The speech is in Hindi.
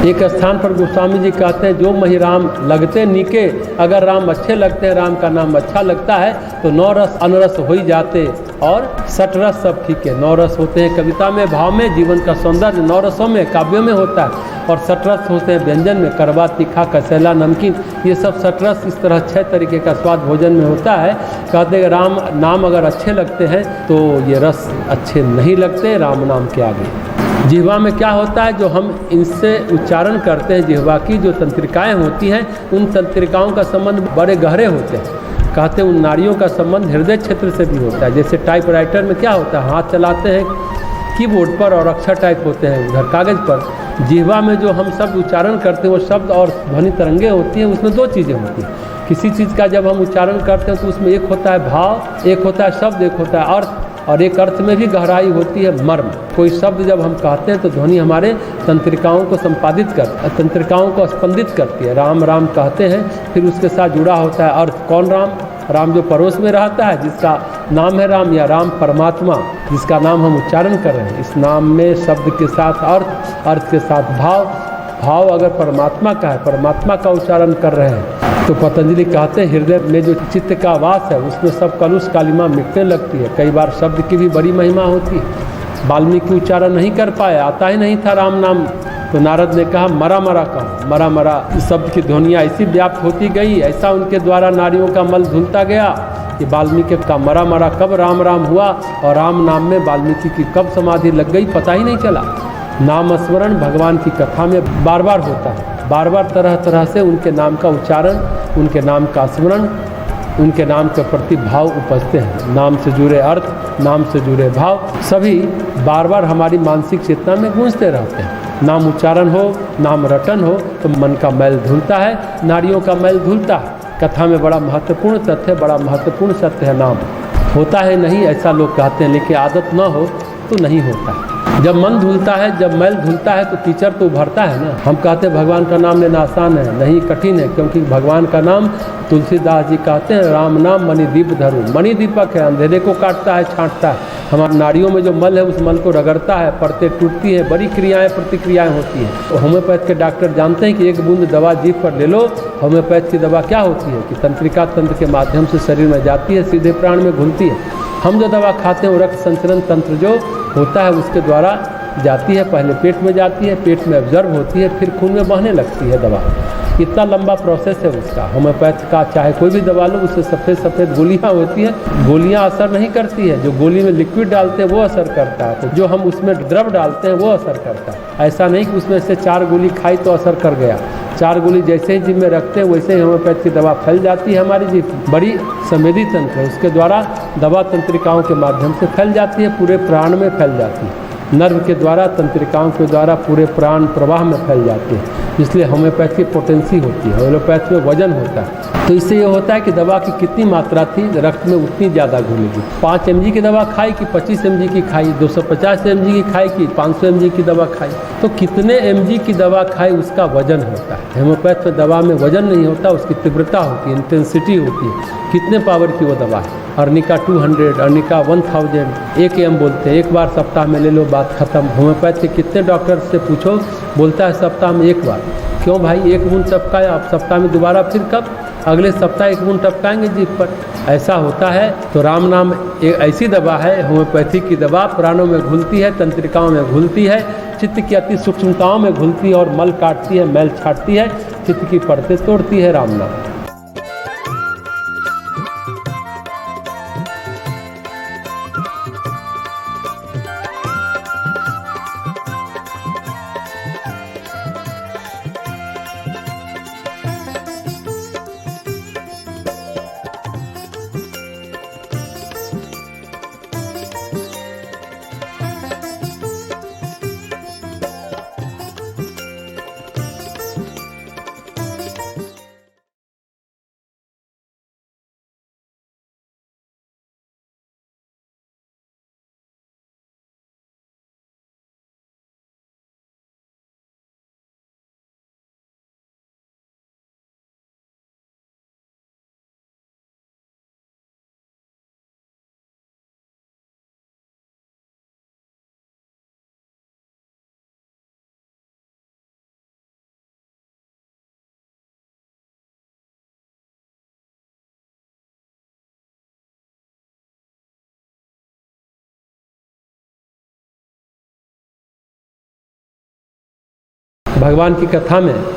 एक स्थान पर गोस्वामी जी कहते हैं, जो मही राम लगते नीके, अगर राम अच्छे लगते हैं, राम का नाम अच्छा लगता है तो 9 रस अनरस हो ही जाते और 60 रस सब ठीक है। 9 रस होते हैं कविता में, भाव में, जीवन का सौंदर्य 9 रसों में, काव्यों में होता है। और 60 रस होते हैं व्यंजन में, कड़वा, तीखा, कसैला, नमकीन, ये सब 60 रस इस तरह 6 तरीके का स्वाद भोजन में होता है। कहते हैं राम नाम अगर अच्छे लगते हैं तो ये रस अच्छे नहीं लगते राम नाम के आगे। जिह्वा में क्या होता है, जो हम इनसे उच्चारण करते हैं, जिह्वा की जो तंत्रिकाएं होती हैं, उन तंत्रिकाओं का संबंध बड़े गहरे होते हैं। कहते हैं उन नाड़ियों का संबंध हृदय क्षेत्र से भी होता है। जैसे टाइपराइटर में क्या होता है, हाथ चलाते हैं कीबोर्ड पर और अक्षर टाइप होते हैं उधर कागज़ पर। जिह्वा में जो हम शब्द उच्चारण करते हैं वो शब्द और ध्वनि तरंगें होती हैं, उसमें 2 चीज़ें होती हैं। किसी चीज़ का जब हम उच्चारण करते हैं तो उसमें एक होता है भाव, एक होता है शब्द, एक होता है अर्थ, और एक अर्थ में भी गहराई होती है मर्म। कोई शब्द जब हम कहते हैं तो ध्वनि हमारे तंत्रिकाओं को संपादित कर, तंत्रिकाओं को स्पंदित करती है। राम राम कहते हैं, फिर उसके साथ जुड़ा होता है अर्थ। कौन राम? राम जो पड़ोस में रहता है, जिसका नाम है राम, या राम परमात्मा जिसका नाम हम उच्चारण कर रहे हैं। इस नाम में शब्द के साथ अर्थ, अर्थ के साथ भाव, भाव अगर परमात्मा का है, परमात्मा का उच्चारण कर रहे हैं, तो पतंजलि कहते हैं हृदय में जो चित्त का वास है उसमें सब कलुष कालिमा मिटने लगती है। कई बार शब्द की भी बड़ी महिमा होती है। वाल्मीकि उच्चारण नहीं कर पाए, आता ही नहीं था राम नाम, तो नारद ने कहा मरा मरा कहो। मरा मरा शब्द की ध्वनियाँ ऐसी व्याप्त होती गई, ऐसा उनके द्वारा नारियों का मल धुलता गया कि वाल्मीकि का मरा मरा कब राम राम हुआ, और राम नाम में वाल्मीकि की कब समाधि लग गई पता ही नहीं चला। नाम स्मरण भगवान की कथा में बार बार होता है, बार बार तरह तरह से उनके नाम का उच्चारण, उनके नाम का स्मरण, उनके नाम के प्रति भाव उपजते हैं। नाम से जुड़े अर्थ, नाम से जुड़े भाव सभी बार बार हमारी मानसिक चेतना में गूंजते रहते हैं। नाम उच्चारण हो, नाम रटन हो तो मन का मैल धुलता है, नाड़ियों का मैल धुलता है। कथा में बड़ा महत्वपूर्ण तथ्य, बड़ा महत्वपूर्ण सत्य है। नाम होता है नहीं ऐसा लोग कहते हैं, लेकिन आदत न हो तो नहीं होता है। जब मन धुलता है, जब मैल धुलता है तो कीचड़ तो उभरता है ना। हम कहते हैं भगवान का नाम लेना आसान है, नहीं कठिन है, क्योंकि भगवान का नाम, तुलसीदास जी कहते हैं राम नाम मणिदीप धरू। मणिदीपक है, अंधेरे को काटता है, छांटता है। हमारी नाड़ियों में जो मल है उस मल को रगड़ता है, परतें टूटती हैं, बड़ी क्रियाएं प्रतिक्रियाएं होती हैं। तो होम्योपैथ के डॉक्टर जानते हैं कि एक बूंद दवा जीभ पर ले लो, होम्योपैथ की दवा क्या होती है कि तंत्रिका तंत्र के माध्यम से शरीर में जाती है, सीधे प्राण में घुलती है। हम जो दवा खाते हैं वो रक्त संचरण तंत्र जो होता है उसके द्वारा जाती है, पहले पेट में जाती है, पेट में ऑब्जर्व होती है, फिर खून में बहने लगती है दवा। इतना लंबा प्रोसेस है उसका। होम्योपैथ का चाहे कोई भी दवा लो, उससे सफ़ेद सफ़ेद गोलियाँ होती हैं, गोलियाँ असर नहीं करती है। जो गोली में लिक्विड डालते हैं वो असर करता है, तो जो हम उसमें द्रव डालते हैं वो असर करता है। ऐसा नहीं कि उसमें से 4 गोली खाई तो असर कर गया। 4 गोली जैसे ही जीभ में रखते हैं वैसे ही होम्योपैथ की दवा फैल जाती है। हमारी जीभ बड़ी संवेदी तंत्र है, उसके द्वारा दवा तंत्रिकाओं के माध्यम से फैल जाती है, पूरे प्राण में फैल जाती है। नर्व के द्वारा, तंत्रिकाओं के द्वारा पूरे प्राण प्रवाह में फैल जाती है। इसलिए होम्योपैथ की पोटेंसी होती है, होम्योपैथ में वजन होता है। तो इससे ये होता है कि दवा की कितनी मात्रा थी रक्त में उतनी ज़्यादा घुलेगी। 5 mg की दवा खाई कि 25 mg की खाई, 250 mg की खाई कि 500 mg की दवा खाई, तो कितने mg की दवा खाई उसका वजन होता है। होम्योपैथ में दवा में वजन नहीं होता, उसकी तीव्रता होती है, इंटेंसिटी होती है, कितने पावर की वो दवा है। अर्निका 200, अर्निका 1000, 1 m बोलते हैं, एक बार सप्ताह में ले लो, बात खत्म। होम्योपैथ के कितने डॉक्टर से पूछो, बोलता है सप्ताह में 1 बार। क्यों भाई, 1 बूंद टपकाए, आप सप्ताह में दोबारा फिर कब, अगले सप्ताह 1 बूंद टपकाएंगे जीभ पर। ऐसा होता है। तो राम नाम एक ऐसी दवा है, होम्योपैथी की दवा, प्राणों में घुलती है, तंत्रिकाओं में घुलती है, चित्त की अति सूक्ष्मताओं में घुलती है और मल काटती है, मैल छाटती है, चित्त की परतें तोड़ती है राम नाम। भगवान की कथा में